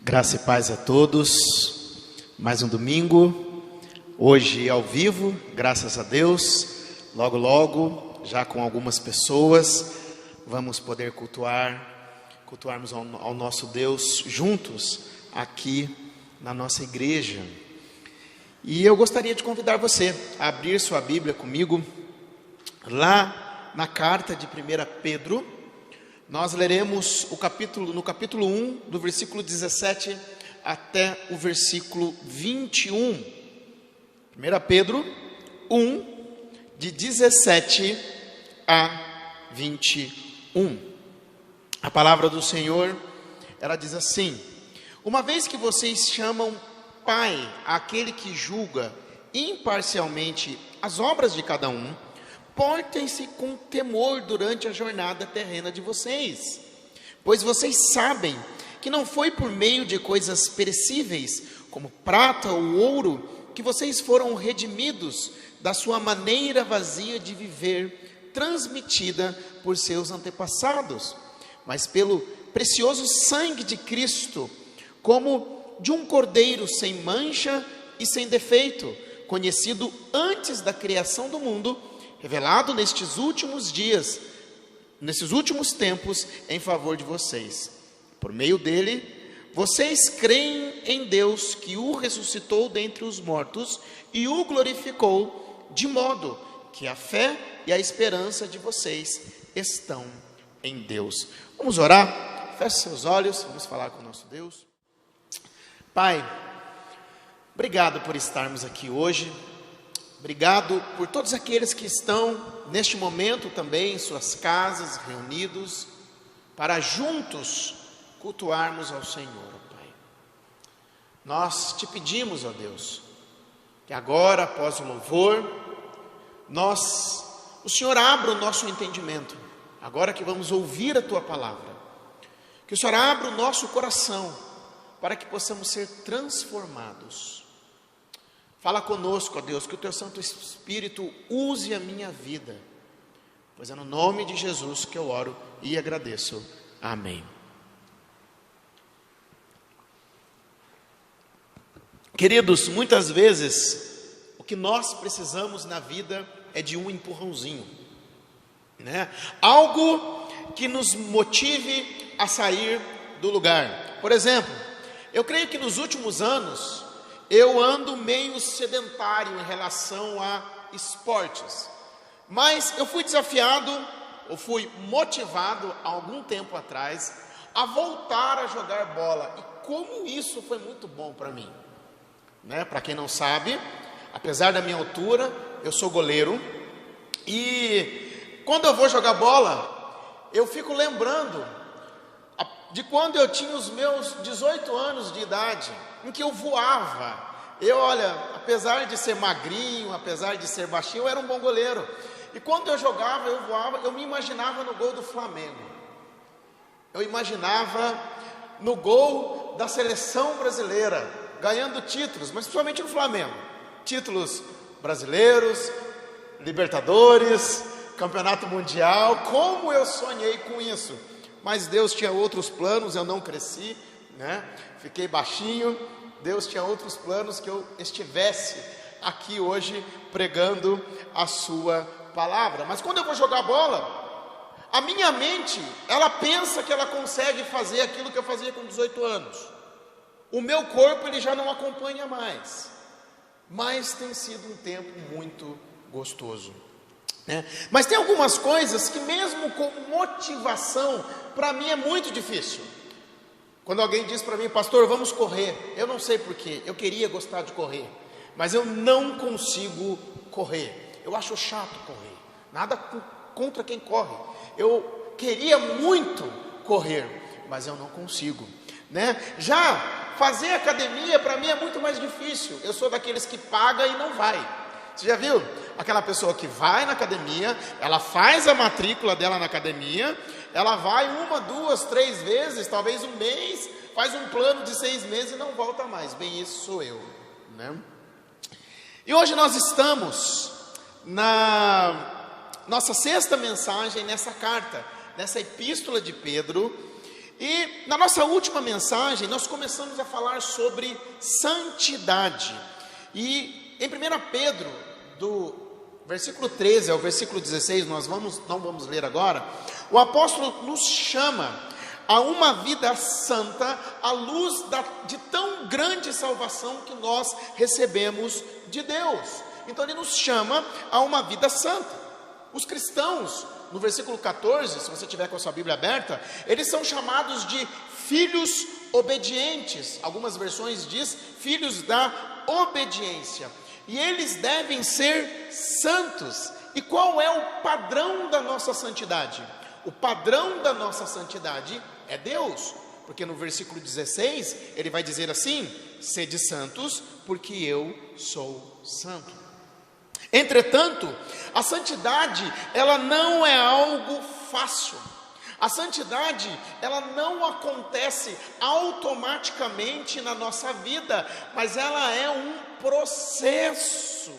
Graça e paz a todos. Mais um domingo, hoje ao vivo, graças a Deus. Logo, já com algumas pessoas, vamos poder cultuarmos ao nosso Deus juntos aqui na nossa igreja. E eu gostaria de convidar você a abrir sua Bíblia comigo, lá na carta de 1 Pedro. Nós leremos no capítulo 1, do versículo 17 até o versículo 21. 1 Pedro 1, de 17 a 21. A palavra do Senhor, ela diz assim: uma vez que vocês chamam Pai aquele que julga imparcialmente as obras de cada um, portem-se com temor durante a jornada terrena de vocês, pois vocês sabem que não foi por meio de coisas perecíveis, como prata ou ouro, que vocês foram redimidos da sua maneira vazia de viver, transmitida por seus antepassados, mas pelo precioso sangue de Cristo, como de um cordeiro sem mancha e sem defeito, conhecido antes da criação do mundo, revelado nestes últimos dias, nesses últimos tempos, em favor de vocês. Por meio dele, vocês creem em Deus, que o ressuscitou dentre os mortos e o glorificou, de modo que a fé e a esperança de vocês estão em Deus. Vamos orar? Feche seus olhos, vamos falar com o nosso Deus. Pai, obrigado por estarmos aqui hoje. Obrigado por todos aqueles que estão neste momento também em suas casas, reunidos, para juntos cultuarmos ao Senhor, ó Pai. Nós te pedimos, ó Deus, que agora, após o louvor, o Senhor abra o nosso entendimento, agora que vamos ouvir a Tua palavra, que o Senhor abra o nosso coração, para que possamos ser transformados. Fala conosco, ó Deus, que o Teu Santo Espírito use a minha vida, pois é no nome de Jesus que eu oro e agradeço. Amém. Queridos, muitas vezes o que nós precisamos na vida é de um empurrãozinho, né? Algo que nos motive a sair do lugar. Por exemplo, eu creio que nos últimos anos eu ando meio sedentário em relação a esportes, mas eu fui desafiado, ou fui motivado há algum tempo atrás, a voltar a jogar bola, e como isso foi muito bom para mim, né? Para quem não sabe, apesar da minha altura, eu sou goleiro, e quando eu vou jogar bola, eu fico lembrando de quando eu tinha os meus 18 anos de idade, em que eu voava. Olha, apesar de ser magrinho, apesar de ser baixinho, eu era um bom goleiro. E quando eu jogava, eu voava, eu me imaginava no gol do Flamengo. Eu imaginava no gol da seleção brasileira, ganhando títulos, mas principalmente no Flamengo. Títulos brasileiros, Libertadores, Campeonato Mundial. Como eu sonhei com isso. Mas Deus tinha outros planos, eu não cresci, né? Fiquei baixinho. Deus tinha outros planos, que eu estivesse aqui hoje pregando a sua palavra. Mas quando eu vou jogar bola, a minha mente, ela pensa que ela consegue fazer aquilo que eu fazia com 18 anos. O meu corpo, ele já não acompanha mais. Mas tem sido um tempo muito gostoso, né? Mas tem algumas coisas que mesmo com motivação, para mim é muito difícil. Quando alguém diz para mim: pastor, vamos correr, eu não sei porquê, eu queria gostar de correr, mas eu não consigo correr, eu acho chato correr, nada contra quem corre, eu queria muito correr, mas eu não consigo, né? Já fazer academia para mim é muito mais difícil, eu sou daqueles que paga e não vai. Você já viu aquela pessoa que vai na academia, ela faz a matrícula dela na academia, ela vai 1, 2, 3 vezes, talvez um mês, faz um plano de 6 meses e não volta mais. Bem, isso sou eu, né? E hoje nós estamos na nossa 6ª mensagem nessa carta, nessa epístola de Pedro, E na nossa última mensagem, nós começamos a falar sobre santidade. E em 1 Pedro, do versículo 13 ao versículo 16, não vamos ler agora, o apóstolo nos chama a uma vida santa, à luz de tão grande salvação que nós recebemos de Deus. Então ele nos chama a uma vida santa. Os cristãos, no versículo 14, se você tiver com a sua Bíblia aberta, eles são chamados de filhos obedientes. Algumas versões diz filhos da obediência. E eles devem ser santos. E qual é o padrão da nossa santidade? O padrão da nossa santidade é Deus, porque no versículo 16, ele vai dizer assim: sede santos, porque eu sou santo. Entretanto, a santidade, ela não é algo fácil. A santidade, ela não acontece automaticamente na nossa vida, mas ela é um processo.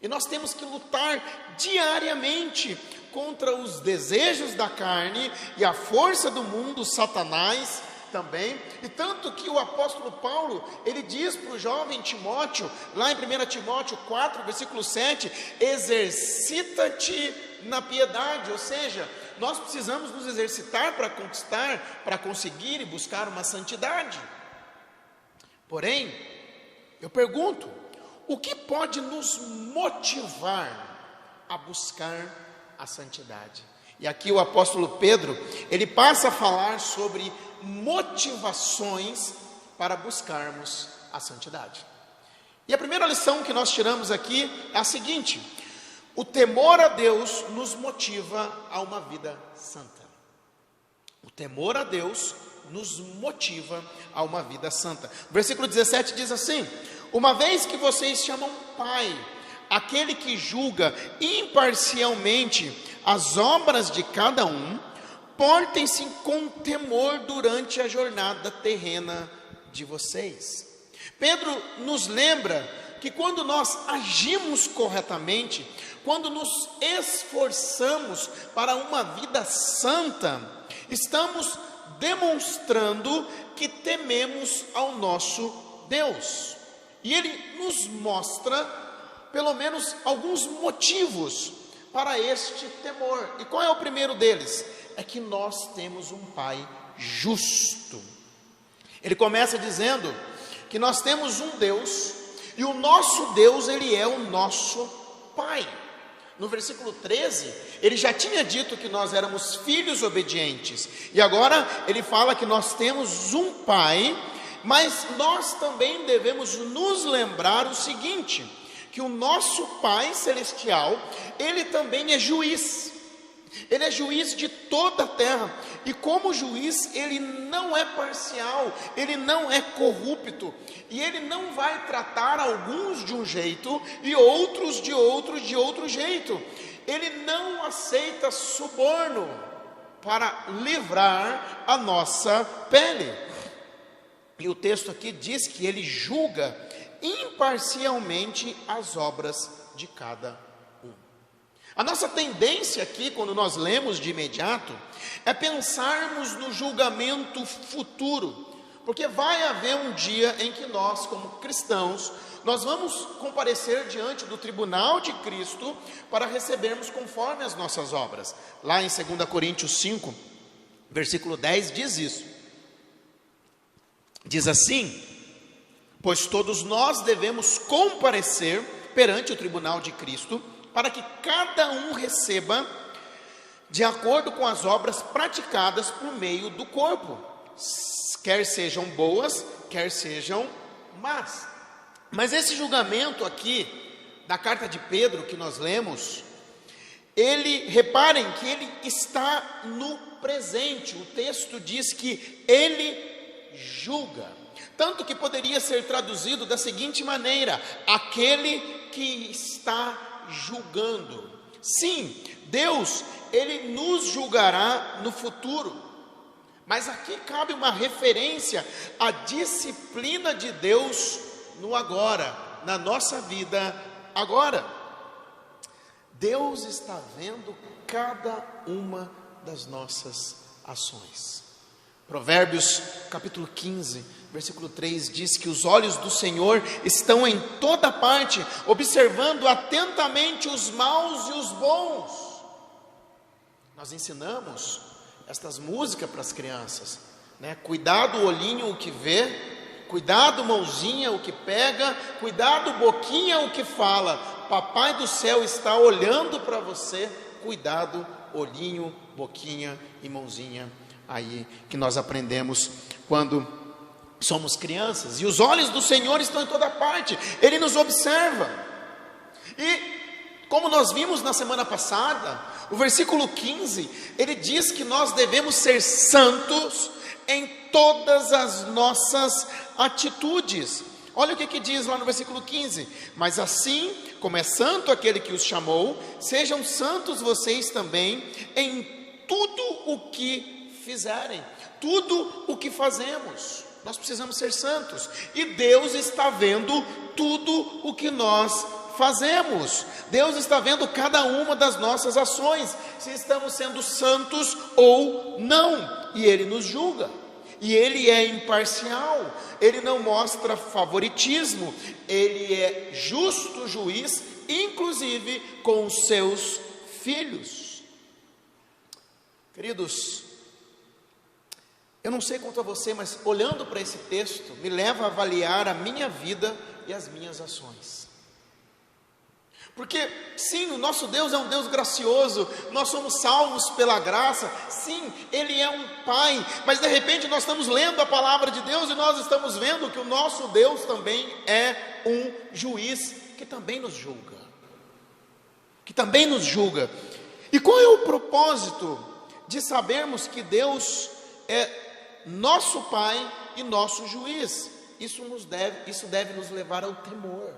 E nós temos que lutar diariamente contra os desejos da carne e a força do mundo, Satanás também. E tanto que o apóstolo Paulo, ele diz para o jovem Timóteo, lá em 1 Timóteo 4, versículo 7, exercita-te na piedade. Ou seja, nós precisamos nos exercitar para conquistar, para conseguir e buscar uma santidade. Porém, eu pergunto, o que pode nos motivar a buscar a santidade? E aqui o apóstolo Pedro, ele passa a falar sobre motivações para buscarmos a santidade. E a primeira lição que nós tiramos aqui é a seguinte: o temor a Deus nos motiva a uma vida santa. O temor a Deus nos motiva a uma vida santa. O versículo 17 diz assim: uma vez que vocês chamam Pai aquele que julga imparcialmente as obras de cada um, portem-se com temor durante a jornada terrena de vocês. Pedro nos lembra que quando nós agimos corretamente, quando nos esforçamos para uma vida santa, estamos demonstrando que tememos ao nosso Deus. E ele nos mostra pelo menos alguns motivos para este temor. E qual é o primeiro deles? É que nós temos um Pai justo. Ele começa dizendo que nós temos um Deus, e o nosso Deus, ele é o nosso Pai. No versículo 13, ele já tinha dito que nós éramos filhos obedientes, e agora ele fala que nós temos um Pai, mas nós também devemos nos lembrar o seguinte, que o nosso Pai Celestial, ele também é juiz. Ele é juiz de toda a terra, e como juiz, ele não é parcial, ele não é corrupto, e ele não vai tratar alguns de um jeito, e outros de outro jeito. Ele não aceita suborno para livrar a nossa pele. E o texto aqui diz que ele julga imparcialmente as obras de cada um. A nossa tendência aqui, quando nós lemos de imediato, é pensarmos no julgamento futuro, porque vai haver um dia em que nós, como cristãos, nós vamos comparecer diante do tribunal de Cristo para recebermos conforme as nossas obras. Lá em 2 Coríntios 5, versículo 10, diz isso. Diz assim: pois todos nós devemos comparecer perante o tribunal de Cristo, para que cada um receba de acordo com as obras praticadas por meio do corpo, quer sejam boas, quer sejam más. Mas esse julgamento aqui, da carta de Pedro que nós lemos, reparem que ele está no presente. O texto diz que ele julga, tanto que poderia ser traduzido da seguinte maneira: aquele que está julgando. Sim, Deus, ele nos julgará no futuro, mas aqui cabe uma referência à disciplina de Deus no agora, na nossa vida agora. Deus está vendo cada uma das nossas ações. Provérbios capítulo 15, versículo 3 diz que os olhos do Senhor estão em toda parte, observando atentamente os maus e os bons. Nós ensinamos estas músicas para as crianças, né? Cuidado olhinho o que vê, cuidado mãozinha o que pega, cuidado boquinha o que fala. Papai do céu está olhando para você, cuidado olhinho, boquinha e mãozinha. Aí que nós aprendemos quando somos crianças. E os olhos do Senhor estão em toda parte, Ele nos observa. E como nós vimos na semana passada, o versículo 15, ele diz que nós devemos ser santos em todas as nossas atitudes. Olha o que diz lá no versículo 15: mas assim como é santo aquele que os chamou, sejam santos vocês também em tudo o que fizerem, tudo o que fazemos. Nós precisamos ser santos, e Deus está vendo tudo o que nós fazemos. Deus está vendo cada uma das nossas ações, se estamos sendo santos ou não, e Ele nos julga, e Ele é imparcial, Ele não mostra favoritismo, Ele é justo juiz, inclusive com os seus filhos. Queridos, eu não sei quanto a você, mas olhando para esse texto, me leva a avaliar a minha vida e as minhas ações. Porque sim, o nosso Deus é um Deus gracioso, nós somos salvos pela graça, sim, Ele é um Pai, mas de repente nós estamos lendo a palavra de Deus e nós estamos vendo que o nosso Deus também é um juiz que também nos julga. E qual é o propósito de sabermos que Deus é nosso Pai e nosso juiz? Isso deve nos levar ao temor.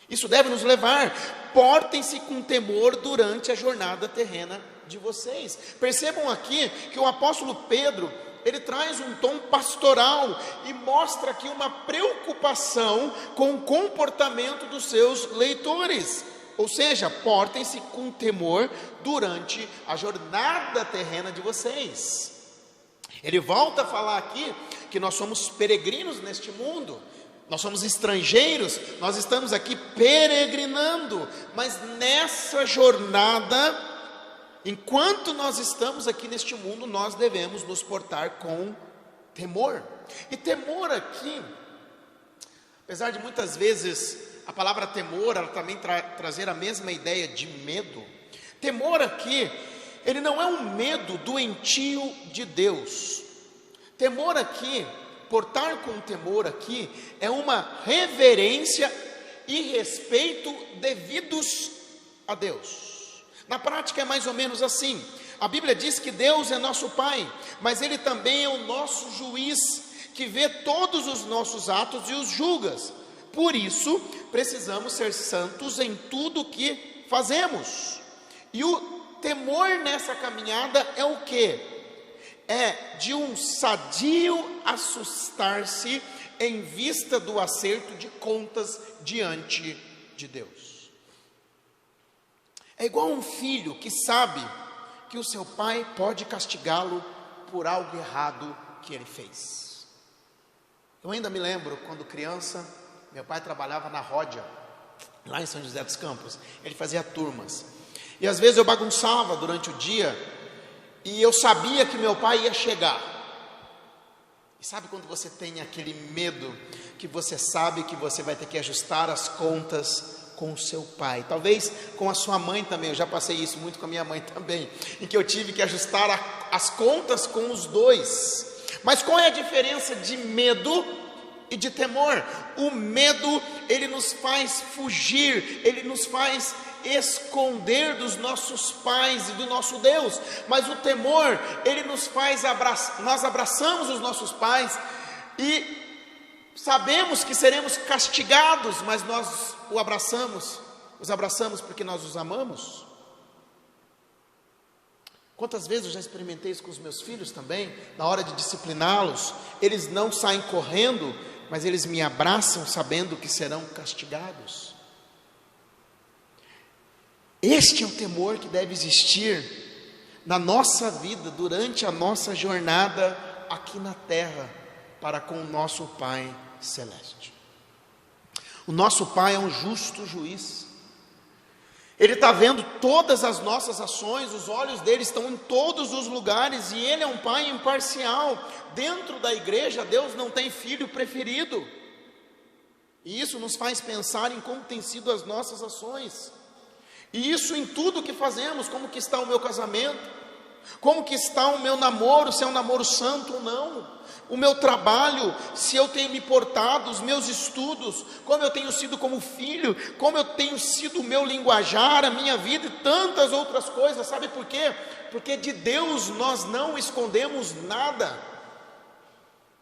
Isso deve nos levar, portem-se com temor durante a jornada terrena de vocês. Percebam aqui que o apóstolo Pedro, ele traz um tom pastoral e mostra aqui uma preocupação com o comportamento dos seus leitores. Ou seja, portem-se com temor durante a jornada terrena de vocês. Ele volta a falar aqui que nós somos peregrinos neste mundo, nós somos estrangeiros, nós estamos aqui peregrinando, mas nessa jornada, enquanto nós estamos aqui neste mundo, nós devemos nos portar com temor. E temor aqui, apesar de muitas vezes a palavra temor, ela também trazer a mesma ideia de medo. Temor aqui, ele não é um medo doentio de Deus. Temor aqui, portar com temor aqui, é uma reverência e respeito devidos a Deus. Na prática é mais ou menos assim. A Bíblia diz que Deus é nosso Pai, mas Ele também é o nosso juiz, que vê todos os nossos atos e os julga. Por isso, precisamos ser santos em tudo o que fazemos. E o temor nessa caminhada é o quê? É de um sadio assustar-se em vista do acerto de contas diante de Deus. É igual um filho que sabe que o seu pai pode castigá-lo por algo errado que ele fez. Eu ainda me lembro, quando criança, meu pai trabalhava na Ródia, lá em São José dos Campos. Ele fazia turmas, e às vezes eu bagunçava durante o dia, e eu sabia que meu pai ia chegar. E sabe quando você tem aquele medo, que você sabe que você vai ter que ajustar as contas com o seu pai, talvez com a sua mãe também. Eu já passei isso muito com a minha mãe também, em que eu tive que ajustar as contas com os dois. Mas qual é a diferença de medo e de temor? O medo, ele nos faz fugir, ele nos faz esconder dos nossos pais e do nosso Deus. Mas o temor, ele nos faz nós abraçamos os nossos pais e sabemos que seremos castigados, mas nós os abraçamos porque nós os amamos. Quantas vezes eu já experimentei isso com os meus filhos também, na hora de discipliná-los, eles não saem correndo, mas eles me abraçam sabendo que serão castigados. Este é o temor que deve existir na nossa vida, durante a nossa jornada aqui na terra, para com o nosso Pai Celeste. O nosso Pai é um justo juiz. Ele está vendo todas as nossas ações, os olhos dele estão em todos os lugares, e Ele é um Pai imparcial. Dentro da igreja, Deus não tem filho preferido, e isso nos faz pensar em como têm sido as nossas ações, e isso em tudo que fazemos. Como que está o meu casamento, como que está o meu namoro, se é um namoro santo ou não, o meu trabalho, se eu tenho me portado, os meus estudos, como eu tenho sido como filho, como eu tenho sido o meu linguajar, a minha vida e tantas outras coisas. Sabe por quê? Porque de Deus nós não escondemos nada,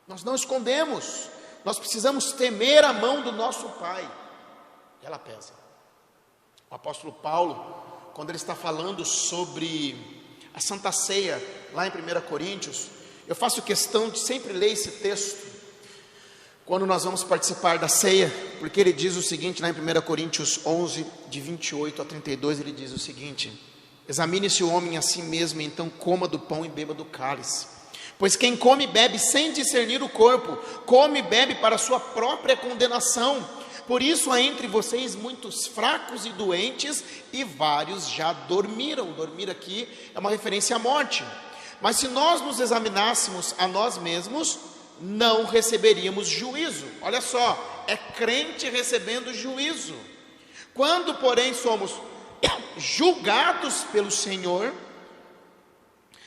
nós não escondemos, nós precisamos temer a mão do nosso Pai, ela pesa. O apóstolo Paulo, quando ele está falando sobre a Santa Ceia, lá em 1 Coríntios, eu faço questão de sempre ler esse texto, quando nós vamos participar da ceia, porque ele diz o seguinte, lá em 1 Coríntios 11, de 28 a 32, ele diz o seguinte: examine-se o homem a si mesmo, então coma do pão e beba do cálice. Pois quem come e bebe sem discernir o corpo, come e bebe para a sua própria condenação. Por isso há entre vocês muitos fracos e doentes, e vários já dormiram. Dormir aqui é uma referência à morte. Mas se nós nos examinássemos a nós mesmos, não receberíamos juízo. Olha só, é crente recebendo juízo. Quando, porém, somos julgados pelo Senhor,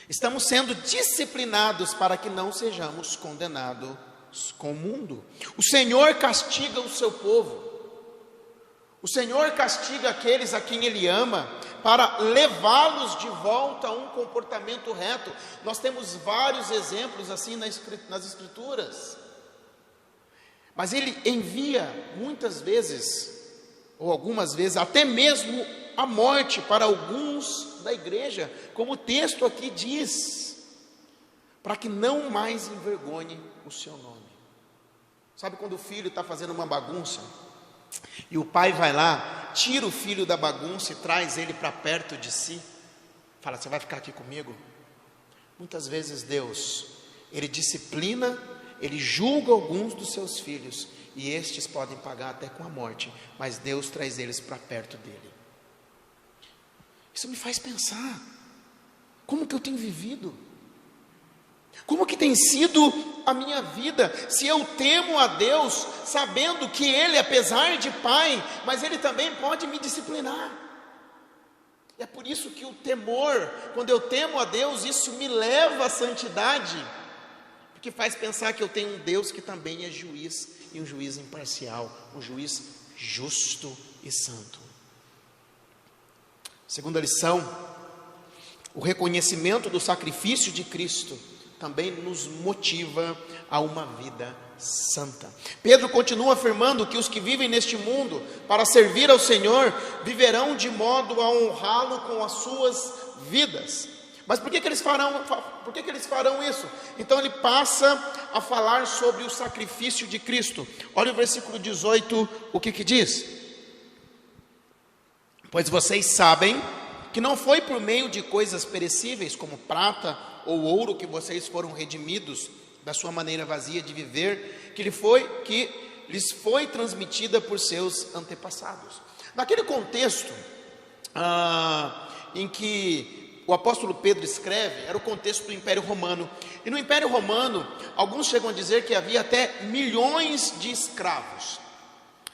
estamos sendo disciplinados para que não sejamos condenados com o mundo. O Senhor castiga o seu povo. O Senhor castiga aqueles a quem Ele ama, para levá-los de volta a um comportamento reto. Nós temos vários exemplos assim nas Escrituras. Mas Ele envia muitas vezes, ou algumas vezes, até mesmo a morte para alguns da igreja, como o texto aqui diz, para que não mais envergonhe o seu nome. Sabe quando o filho está fazendo uma bagunça, e o pai vai lá, tira o filho da bagunça e traz ele para perto de si, fala: você vai ficar aqui comigo? Muitas vezes Deus, Ele disciplina, Ele julga alguns dos seus filhos, e estes podem pagar até com a morte, mas Deus traz eles para perto dele. Isso me faz pensar, como que eu tenho vivido? Como que tem sido a minha vida? Se eu temo a Deus, sabendo que Ele, apesar de Pai, mas Ele também pode me disciplinar. É por isso que o temor, quando eu temo a Deus, isso me leva à santidade, porque faz pensar que eu tenho um Deus que também é juiz, e um juiz imparcial, um juiz justo e santo. Segunda lição: o reconhecimento do sacrifício de Cristo também nos motiva a uma vida santa. Pedro continua afirmando que os que vivem neste mundo para servir ao Senhor viverão de modo a honrá-lo com as suas vidas. Mas por que eles farão isso? Então ele passa a falar sobre o sacrifício de Cristo. Olha o versículo 18, o que diz? Pois vocês sabem que não foi por meio de coisas perecíveis como prata ou ouro que vocês foram redimidos da sua maneira vazia de viver, que lhes foi transmitida por seus antepassados. Naquele contexto em que o apóstolo Pedro escreve, era o contexto do Império Romano. E no Império Romano, alguns chegam a dizer que havia até milhões de escravos.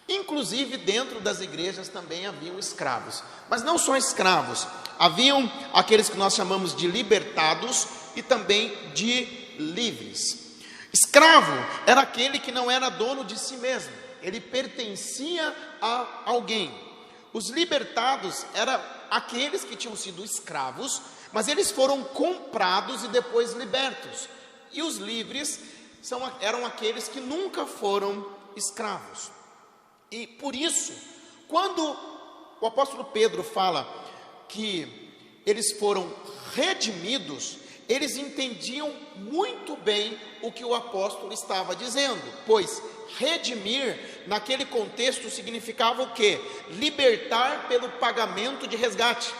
Inclusive dentro das igrejas também haviam escravos, mas não só escravos, haviam aqueles que nós chamamos de libertados e também de livres. Escravo era aquele que não era dono de si mesmo, ele pertencia a alguém. Os libertados eram aqueles que tinham sido escravos, mas eles foram comprados e depois libertos. E os livres eram aqueles que nunca foram escravos. E por isso, quando o apóstolo Pedro fala que eles foram redimidos, eles entendiam muito bem o que o apóstolo estava dizendo, pois redimir naquele contexto significava o quê? Libertar pelo pagamento de resgate.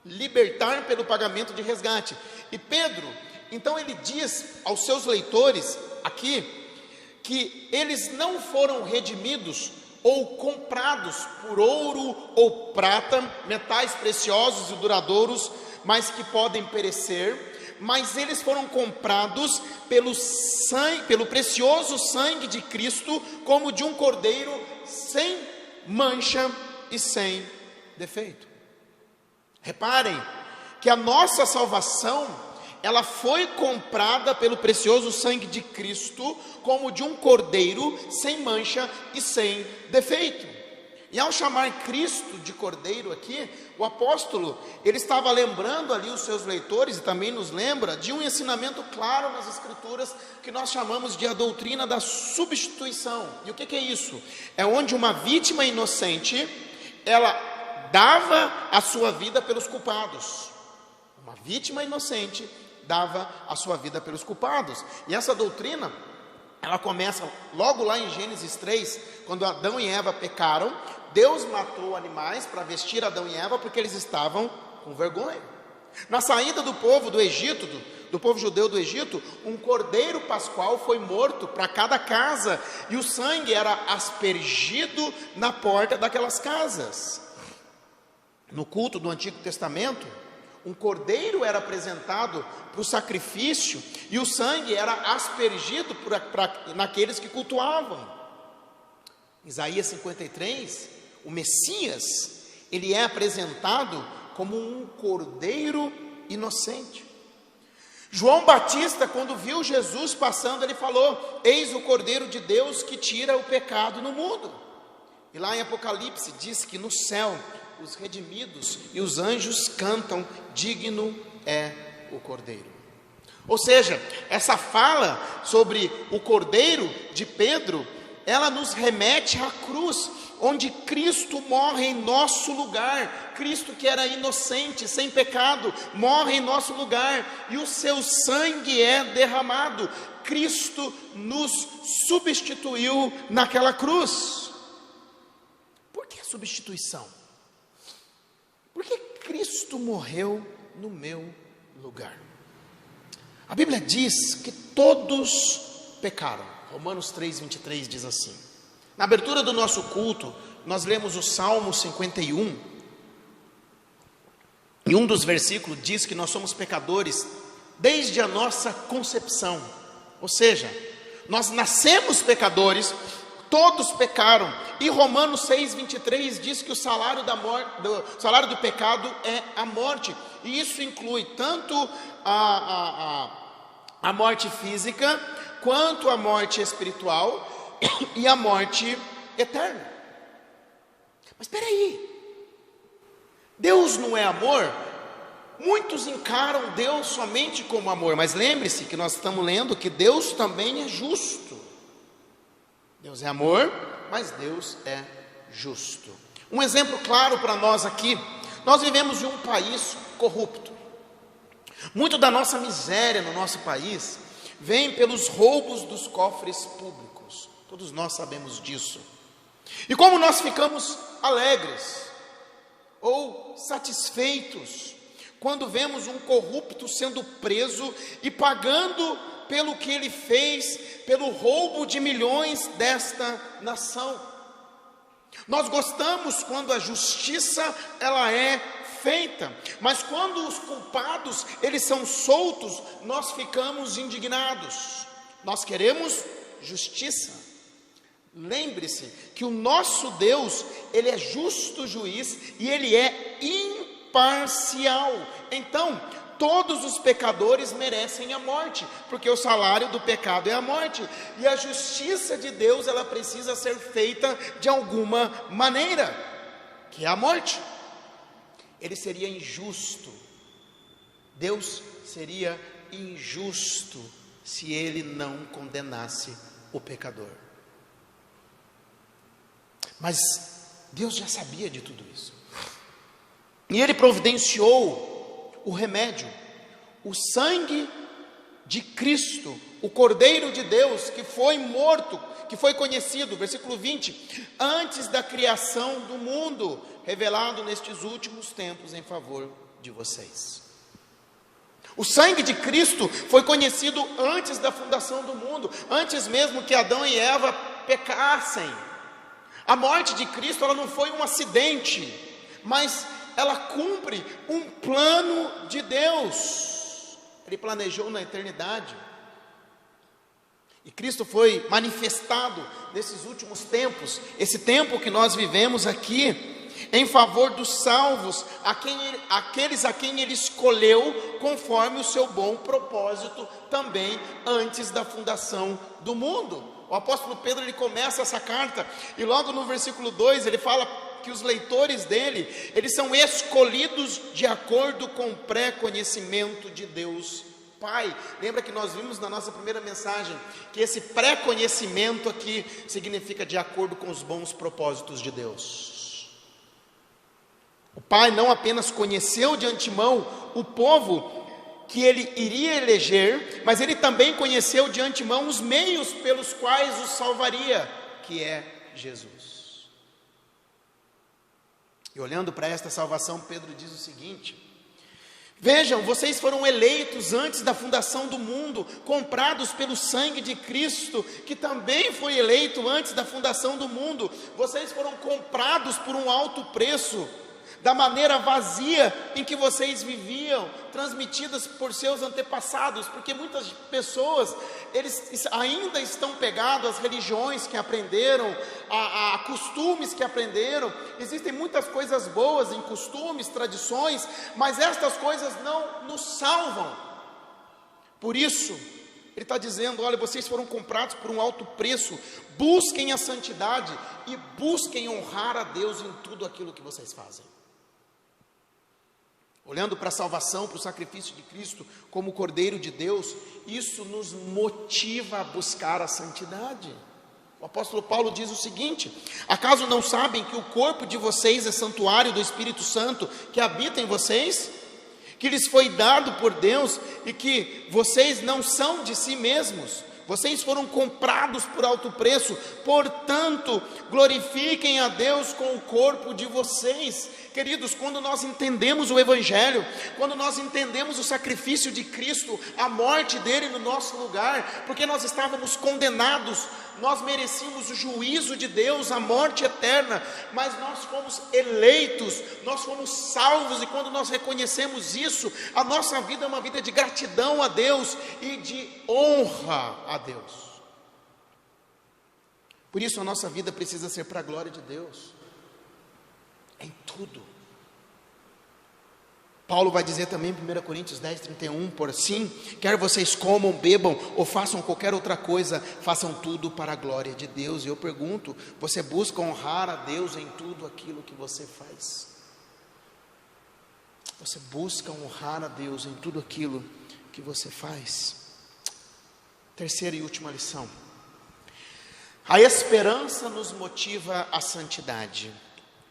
libertar pelo pagamento de resgate. E Pedro, então ele diz aos seus leitores aqui, que eles não foram redimidos ou comprados por ouro ou prata, metais preciosos e duradouros, mas que podem perecer, mas eles foram comprados pelo sangue, pelo precioso sangue de Cristo, como de um cordeiro sem mancha e sem defeito. Reparem que a nossa salvação, ela foi comprada pelo precioso sangue de Cristo, como de um cordeiro sem mancha e sem defeito. E ao chamar Cristo de cordeiro aqui, o apóstolo, ele estava lembrando ali os seus leitores, e também nos lembra, de um ensinamento claro nas Escrituras, que nós chamamos de a doutrina da substituição. E o que é isso? É onde uma vítima inocente, ela dava a sua vida pelos culpados. Uma vítima inocente dava a sua vida pelos culpados. E essa doutrina, ela começa logo lá em Gênesis 3, quando Adão e Eva pecaram. Deus matou animais para vestir Adão e Eva, porque eles estavam com vergonha. Na saída do povo do Egito, do povo judeu do Egito, um cordeiro pascual foi morto para cada casa, e o sangue era aspergido na porta daquelas casas. No culto do Antigo Testamento, um cordeiro era apresentado para o sacrifício, e o sangue era aspergido naqueles que cultuavam. Isaías 53, o Messias, ele é apresentado como um cordeiro inocente. João Batista, quando viu Jesus passando, ele falou: eis o Cordeiro de Deus que tira o pecado no mundo. E lá em Apocalipse diz que no céu os redimidos e os anjos cantam: digno é o Cordeiro. Ou seja, essa fala sobre o Cordeiro de Pedro, ela nos remete à cruz, onde Cristo morre em nosso lugar. Cristo, que era inocente, sem pecado, morre em nosso lugar, e o seu sangue é derramado. Cristo nos substituiu naquela cruz. Por que substituição? Porque Cristo morreu no meu lugar. A Bíblia diz que todos pecaram. Romanos 3:23 diz assim. Na abertura do nosso culto, nós lemos o Salmo 51. E um dos versículos diz que nós somos pecadores desde a nossa concepção. Ou seja, nós nascemos pecadores, todos pecaram. E Romanos 6:23 diz que o salário do pecado é a morte. E isso inclui tanto a morte física, quanto a morte espiritual e a morte eterna. Mas espera aí, Deus não é amor? Muitos encaram Deus somente como amor, mas lembre-se que nós estamos lendo que Deus também é justo. Deus é amor, mas Deus é justo. Um exemplo claro para nós aqui: nós vivemos em um país corrupto. Muito da nossa miséria no nosso país vem pelos roubos dos cofres públicos. Todos nós sabemos disso. E como nós ficamos alegres ou satisfeitos quando vemos um corrupto sendo preso e pagando pelo que ele fez, pelo roubo de milhões desta nação. Nós gostamos quando a justiça ela é feita, mas quando os culpados eles são soltos, nós ficamos indignados. Nós queremos justiça. Lembre-se que o nosso Deus, ele é justo juiz e ele é imparcial. Então, todos os pecadores merecem a morte, porque o salário do pecado é a morte, e a justiça de Deus, ela precisa ser feita de alguma maneira, que é a morte. Ele seria injusto, Deus seria injusto se ele não condenasse o pecador. Mas Deus já sabia de tudo isso, e ele providenciou o remédio, o sangue de Cristo, o Cordeiro de Deus, que foi morto, que foi conhecido, versículo 20, antes da criação do mundo, revelado nestes últimos tempos em favor de vocês. O sangue de Cristo foi conhecido antes da fundação do mundo, antes mesmo que Adão e Eva pecassem. A morte de Cristo, ela não foi um acidente, mas ela cumpre um plano de Deus. Ele planejou na eternidade. E Cristo foi manifestado nesses últimos tempos, esse tempo que nós vivemos aqui, em favor dos salvos, aqueles a quem Ele escolheu, conforme o seu bom propósito, também antes da fundação do mundo. O apóstolo Pedro, ele começa essa carta, e logo no versículo 2, ele fala que os leitores dele, eles são escolhidos de acordo com o pré-conhecimento de Deus Pai. Lembra que nós vimos na nossa primeira mensagem, que esse pré-conhecimento aqui, significa de acordo com os bons propósitos de Deus. O Pai não apenas conheceu de antemão o povo que Ele iria eleger, mas Ele também conheceu de antemão os meios pelos quais os salvaria, que é Jesus. E olhando para esta salvação, Pedro diz o seguinte: vejam, vocês foram eleitos antes da fundação do mundo, comprados pelo sangue de Cristo, que também foi eleito antes da fundação do mundo. Vocês foram comprados por um alto preço, da maneira vazia em que vocês viviam, transmitidas por seus antepassados, porque muitas pessoas, eles ainda estão pegados às religiões que aprenderam, a costumes que aprenderam. Existem muitas coisas boas em costumes, tradições, mas estas coisas não nos salvam. Por isso, ele está dizendo: olha, vocês foram comprados por um alto preço, busquem a santidade e busquem honrar a Deus em tudo aquilo que vocês fazem. Olhando para a salvação, para o sacrifício de Cristo como Cordeiro de Deus, isso nos motiva a buscar a santidade. O apóstolo Paulo diz o seguinte: acaso não sabem que o corpo de vocês é santuário do Espírito Santo que habita em vocês? Que lhes foi dado por Deus e que vocês não são de si mesmos? Vocês foram comprados por alto preço, portanto, glorifiquem a Deus com o corpo de vocês. Queridos, quando nós entendemos o Evangelho, quando nós entendemos o sacrifício de Cristo, a morte dele no nosso lugar, porque nós estávamos condenados, nós merecíamos o juízo de Deus, a morte eterna, mas nós fomos eleitos, nós fomos salvos, e quando nós reconhecemos isso, a nossa vida é uma vida de gratidão a Deus e de honra a Deus. Por isso a nossa vida precisa ser para a glória de Deus, em tudo. Paulo vai dizer também em 1 Coríntios 10, 31, por assim, quer vocês comam, bebam ou façam qualquer outra coisa, façam tudo para a glória de Deus. E eu pergunto, você busca honrar a Deus em tudo aquilo que você faz? Você busca honrar a Deus em tudo aquilo que você faz? Terceira e última lição: a esperança nos motiva à santidade.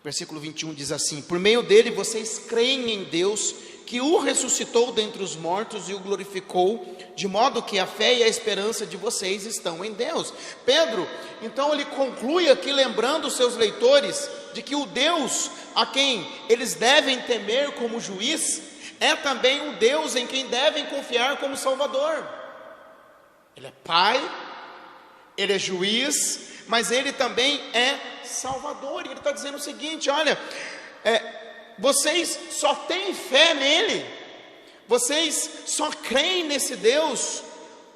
Versículo 21 diz assim: por meio dele vocês creem em Deus, que o ressuscitou dentre os mortos e o glorificou, de modo que a fé e a esperança de vocês estão em Deus. Pedro, então, ele conclui aqui lembrando os seus leitores de que o Deus a quem eles devem temer como juiz é também o Deus em quem devem confiar como Salvador. Ele é Pai, Ele é juiz, mas Ele também é Salvador. E Ele está dizendo o seguinte: olha, vocês só têm fé nele, vocês só creem nesse Deus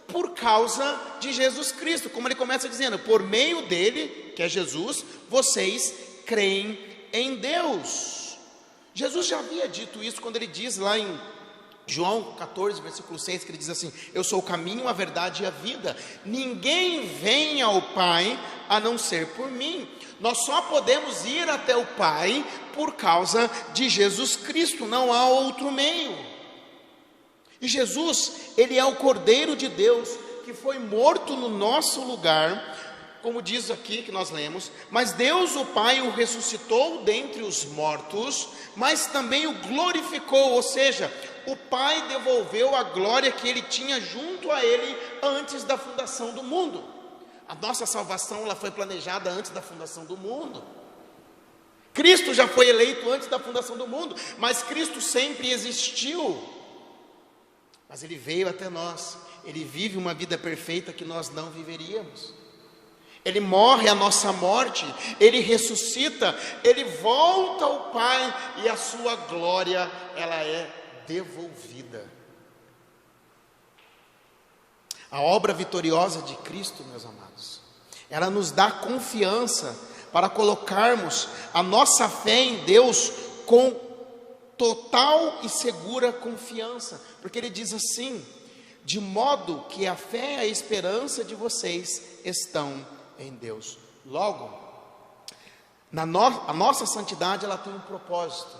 por causa de Jesus Cristo. Como ele começa dizendo, por meio dele, que é Jesus, vocês creem em Deus. Jesus já havia dito isso quando ele diz lá em João 14, versículo 6, que ele diz assim: eu sou o caminho, a verdade e a vida, ninguém vem ao Pai a não ser por mim. Nós só podemos ir até o Pai por causa de Jesus Cristo, não há outro meio. E Jesus, ele é o Cordeiro de Deus, que foi morto no nosso lugar, como diz aqui que nós lemos, mas Deus o Pai o ressuscitou dentre os mortos, mas também o glorificou, ou seja, o Pai devolveu a glória que ele tinha junto a ele antes da fundação do mundo. A nossa salvação, ela foi planejada antes da fundação do mundo. Cristo já foi eleito antes da fundação do mundo, mas Cristo sempre existiu. Mas Ele veio até nós, Ele vive uma vida perfeita que nós não viveríamos. Ele morre a nossa morte, Ele ressuscita, Ele volta ao Pai e a sua glória, ela é devolvida. A obra vitoriosa de Cristo, meus amados, ela nos dá confiança para colocarmos a nossa fé em Deus com total e segura confiança, porque Ele diz assim: de modo que a fé e a esperança de vocês estão em Deus. Logo, a nossa santidade, ela tem um propósito: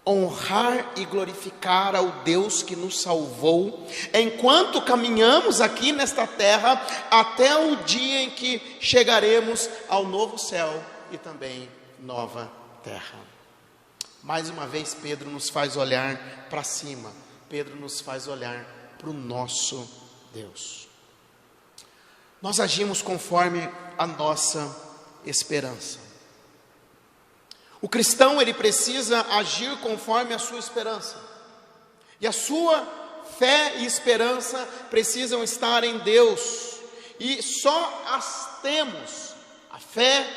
honrar e glorificar ao Deus que nos salvou, enquanto caminhamos aqui nesta terra, até o dia em que chegaremos ao novo céu e também nova terra. Mais uma vez Pedro nos faz olhar para cima, Pedro nos faz olhar para o nosso Deus. Nós agimos conforme a nossa esperança. O cristão, ele precisa agir conforme a sua esperança. E a sua fé e esperança precisam estar em Deus. E só as temos, a fé,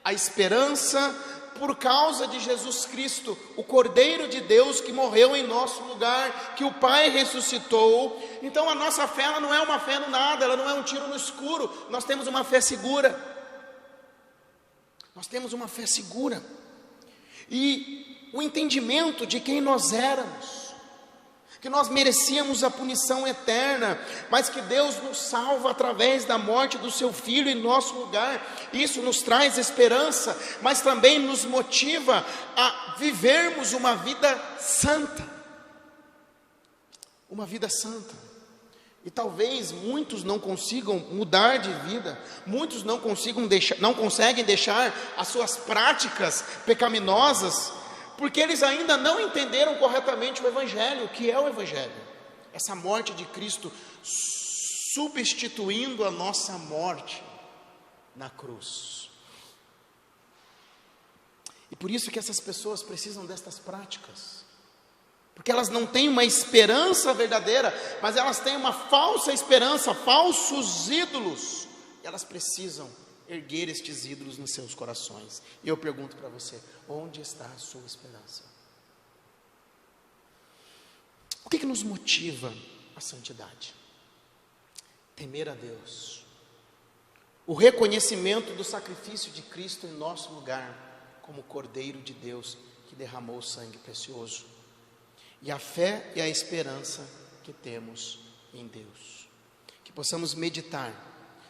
a esperança, por causa de Jesus Cristo, o Cordeiro de Deus que morreu em nosso lugar, que o Pai ressuscitou. Então a nossa fé, ela não é uma fé no nada, ela não é um tiro no escuro. Nós temos uma fé segura. Nós temos uma fé segura. E o entendimento de quem nós éramos, que nós merecíamos a punição eterna, mas que Deus nos salva através da morte do seu Filho em nosso lugar. Isso nos traz esperança, mas também nos motiva a vivermos uma vida santa. Uma vida santa. E talvez muitos não consigam mudar de vida, muitos não conseguem deixar as suas práticas pecaminosas, porque eles ainda não entenderam corretamente o Evangelho. O que é o Evangelho? Essa morte de Cristo substituindo a nossa morte na cruz. E por isso que essas pessoas precisam destas práticas, porque elas não têm uma esperança verdadeira, mas elas têm uma falsa esperança, falsos ídolos. E elas precisam erguer estes ídolos nos seus corações. E eu pergunto para você: onde está a sua esperança? O que nos motiva a santidade? Temer a Deus, o reconhecimento do sacrifício de Cristo em nosso lugar, como Cordeiro de Deus que derramou o sangue precioso, e a fé e a esperança que temos em Deus. Que possamos meditar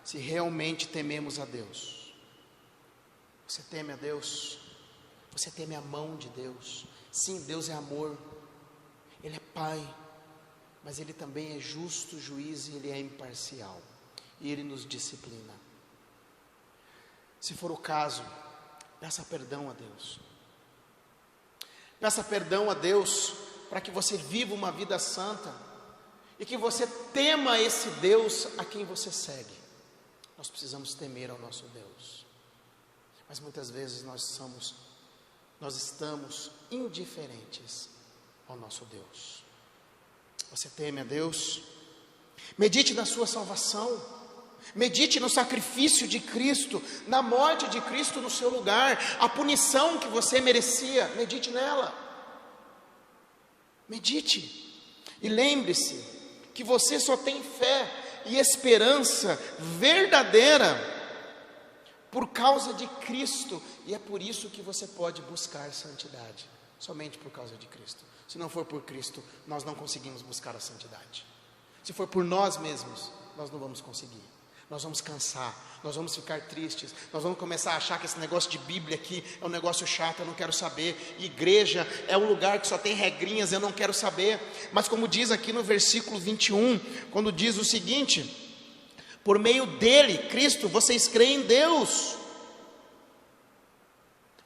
se realmente tememos a Deus. Você teme a Deus? Você teme a mão de Deus? Sim, Deus é amor, Ele é Pai, mas Ele também é justo juiz e Ele é imparcial, e Ele nos disciplina. Se for o caso, peça perdão a Deus. Peça perdão a Deus para que você viva uma vida santa e que você tema esse Deus a quem você segue. Nós precisamos temer ao nosso Deus, mas muitas vezes nós estamos indiferentes ao nosso Deus. Você teme a Deus? Medite na sua salvação, medite no sacrifício de Cristo, na morte de Cristo no seu lugar, a punição que você merecia, medite nela. Medite, e lembre-se que você só tem fé e esperança verdadeira por causa de Cristo, e é por isso que você pode buscar santidade, somente por causa de Cristo. Se não for por Cristo, nós não conseguimos buscar a santidade. Se for por nós mesmos, nós não vamos conseguir. Nós vamos cansar, nós vamos ficar tristes, nós vamos começar a achar que esse negócio de Bíblia aqui é um negócio chato, eu não quero saber. Igreja é um lugar que só tem regrinhas, eu não quero saber. Mas como diz aqui no versículo 21, quando diz o seguinte: por meio dele, Cristo, vocês creem em Deus.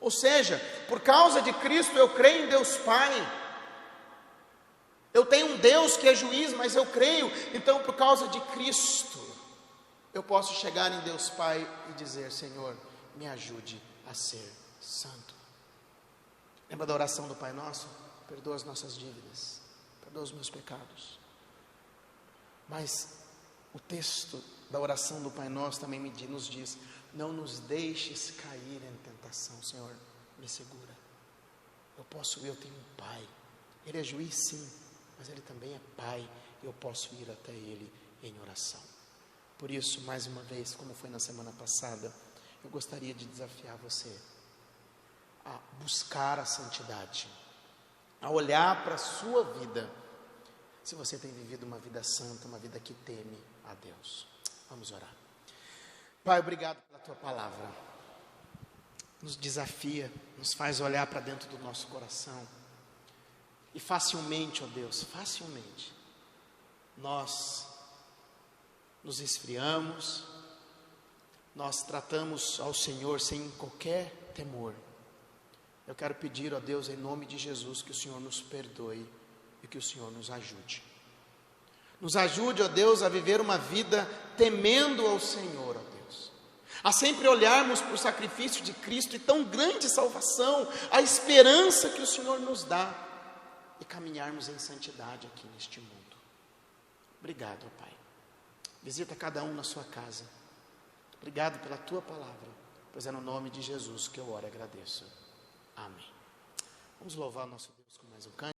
Ou seja, por causa de Cristo eu creio em Deus Pai. Eu tenho um Deus que é juiz, mas eu creio. Então por causa de Cristo eu posso chegar em Deus Pai e dizer: Senhor, me ajude a ser santo. Lembra da oração do Pai Nosso? Perdoa as nossas dívidas, perdoa os meus pecados. Mas o texto da oração do Pai Nosso também nos diz: não nos deixes cair em tentação, Senhor, me segura. Eu tenho um Pai, Ele é juiz sim, mas Ele também é Pai, eu posso ir até Ele em oração. Por isso, mais uma vez, como foi na semana passada, eu gostaria de desafiar você a buscar a santidade, a olhar para a sua vida, se você tem vivido uma vida santa, uma vida que teme a Deus. Vamos orar. Pai, obrigado pela Tua palavra, nos desafia, nos faz olhar para dentro do nosso coração, e facilmente, ó Deus, facilmente, nós nos esfriamos, nós tratamos ao Senhor sem qualquer temor. Eu quero pedir, ó Deus, em nome de Jesus, que o Senhor nos perdoe e que o Senhor nos ajude. Nos ajude, ó Deus, a viver uma vida temendo ao Senhor, ó Deus. A sempre olharmos para o sacrifício de Cristo e tão grande salvação, a esperança que o Senhor nos dá, e caminharmos em santidade aqui neste mundo. Obrigado, ó Pai. Visita cada um na sua casa. Obrigado pela Tua palavra, pois é no nome de Jesus que eu oro e agradeço. Amém. Vamos louvar o nosso Deus com mais um canto.